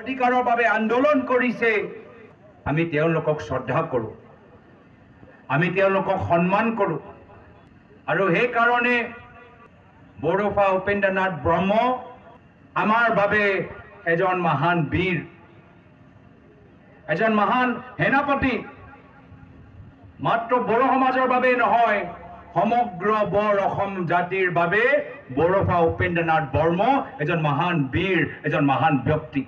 অধিকাৰৰ বাবে আন্দোলন কৰিছে আমি তেওঁলোকক শ্ৰদ্ধা কৰোঁ আমি তেওঁলোকক সন্মান কৰোঁ আৰু সেই কাৰণে বড়োফা উপেন্দ্ৰনাথ ব্ৰহ্ম আমাৰ বাবে এজন মহান বীৰ এজন মহান সেনাপতি মাত্ৰ বড়ো সমাজৰ বাবে নহয় সমগ্ৰ বড় অসম জাতিৰ বাবে বড়োফা উপেন্দ্ৰনাথ ব্ৰহ্ম এজন মহান বীৰ এজন মহান ব্যক্তি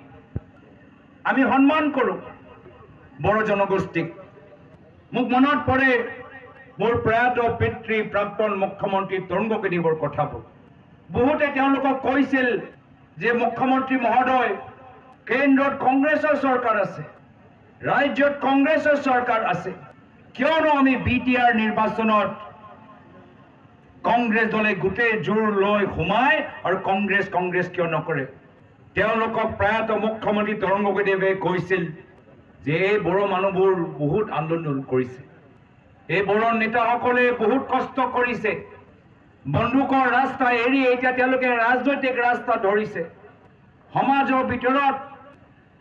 আমি সন্মান কৰোঁ বড়ো জনগোষ্ঠীক মোক মনত পৰে মোৰ প্ৰয়াত পিতৃ প্ৰাক্তন মুখ্যমন্ত্ৰী তৰুণ গগৈদেৱৰ কথাবোৰ বহুতে তেওঁলোকক কৈছিল যে মুখ্যমন্ত্ৰী মহোদয় কেন্দ্ৰত কংগ্ৰেছৰ চৰকাৰ আছে ৰাজ্যত কংগ্ৰেছৰ চৰকাৰ আছে কিয়নো আমি বিটিআৰ নিৰ্বাচনত কংগ্ৰেছ দলে গোটেই জোৰ লৈ সোমাই আৰু কংগ্ৰেছ কিয় নকৰে তেওঁলোকক প্ৰয়াত মুখ্যমন্ত্ৰী তৰুণ গগৈদেৱে কৈছিল যে এই বড়ো মানুহবোৰ বহুত আন্দোলন কৰিছে এই বড়ো নেতাসকলে বহুত কষ্ট কৰিছে বন্দুকৰ ৰাস্তা এৰি এতিয়া তেওঁলোকে ৰাজনৈতিক ৰাস্তা ধৰিছে সমাজৰ ভিতৰত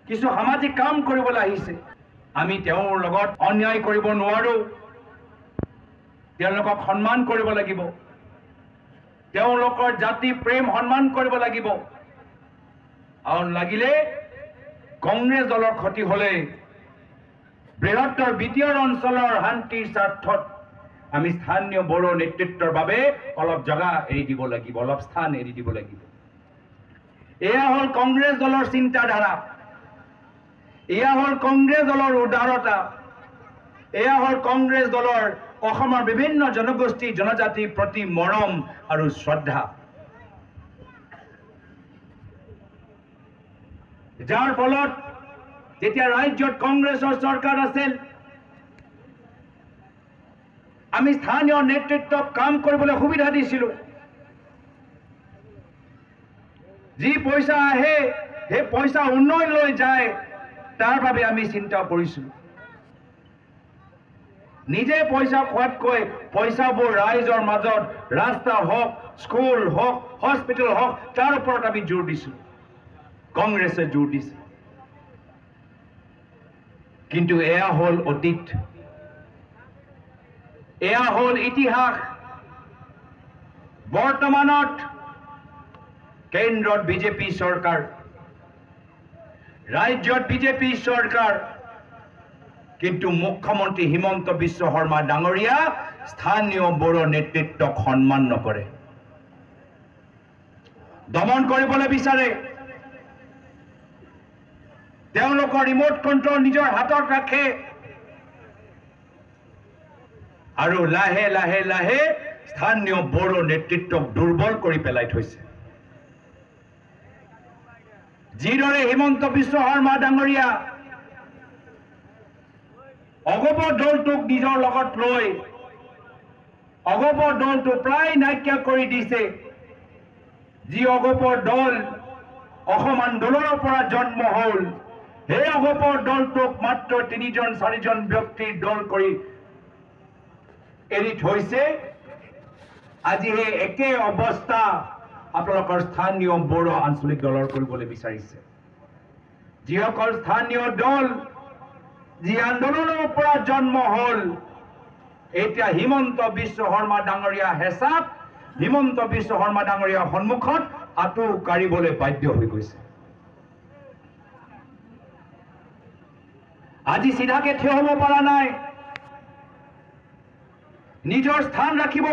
কিছু সামাজিক কাম কৰিবলৈ আহিছে আমি তেওঁৰ লগত অন্যায় কৰিব নোৱাৰো তেওঁলোকক সন্মান কৰিব লাগিব তেওঁলোকৰ জাতি প্ৰেম সন্মান কৰিব লাগিব আৰু লাগিলে কংগ্ৰেছ দলৰ ক্ষতি হলে বৃহত্তৰ বিটিআৰ অঞ্চলৰ শান্তিৰ স্বাৰ্থত আমি স্থানীয় বড়ো নেতৃত্বৰ বাবে অলপ জায়গা এৰি দিব লাগিব অলপ স্থান এৰি দিব লাগিব এয়া হল কংগ্ৰেছ দলৰ চিন্তাধাৰা এয়া হল কংগ্ৰেছ দলৰ উদাৰতা এয়া হল কংগ্ৰেছ দলৰ অসমৰ বিভিন্ন জনগোষ্ঠী জনজাতিৰ প্ৰতি মৰম আৰু শ্ৰদ্ধা যাৰ ফলত যেতিয়া ৰাজ্যত কংগ্ৰেছৰ চৰকাৰ আছিল আমি স্থানীয় নেতৃত্বক কাম কৰিবলৈ সুবিধা দিছিলোঁ যি পইচা আহে সেই পইচা উন্নয়নলৈ যায় তাৰ বাবে আমি চিন্তা কৰিছিলোঁ নিজে পইচা খোৱাতকৈ পইচাবোৰ ৰাইজৰ মাজত ৰাস্তা হওক স্কুল হওক হস্পিটেল হওক তাৰ ওপৰত আমি জোৰ দিছোঁ কংগ্ৰেছে জোৰ দিছে কিন্তু এয়া হল অতীত এয়া হল ইতিহাস বৰ্তমানত কেন্দ্ৰত বিজেপি চৰকাৰ ৰাজ্যত বিজেপি চৰকাৰ কিন্তু মুখ্যমন্ত্ৰী হিমন্ত বিশ্ব শৰ্মা ডাঙৰীয়া স্থানীয় বড়ো নেতৃত্বক সন্মান নকৰে দমন কৰিবলৈ বিচাৰে তেওঁলোকৰ ৰিমোট কন্ট্ৰল নিজৰ হাতত ৰাখে আৰু লাহে লাহে লাহে স্থানীয় বড়ো নেতৃত্বক দুৰ্বল কৰি পেলাই থৈছে যিদৰে হিমন্ত বিশ্ব শৰ্মা ডাঙৰীয়া অগপ দলটোক নিজৰ লগত লৈ অগপ দলটো প্ৰায় নাইকিয়া কৰি দিছে যি অগপ দল অসম আন্দোলনৰ পৰা জন্ম হল সেই অগপৰ দলটোক মাত্ৰ 3-4জন ব্যক্তিৰ দল কৰি এৰি থৈছে আজি সেই একে অৱস্থা আপোনালোকৰ স্থানীয় বড়ো আঞ্চলিক দলৰ কৰিবলৈ বিচাৰিছে যিসকল স্থানীয় দল যি আন্দোলনৰ পৰা জন্ম হল এতিয়া হিমন্ত বিশ্ব শৰ্মা ডাঙৰীয়া হেঁচাত হিমন্ত বিশ্ব শৰ্মা ডাঙৰীয়াৰ সন্মুখত আঁতু কাঢ়িবলৈ বাধ্য হৈ গৈছে আজি চিধাকে থিয় হ'ব পৰা নাই নিজৰ স্থান ৰাখিব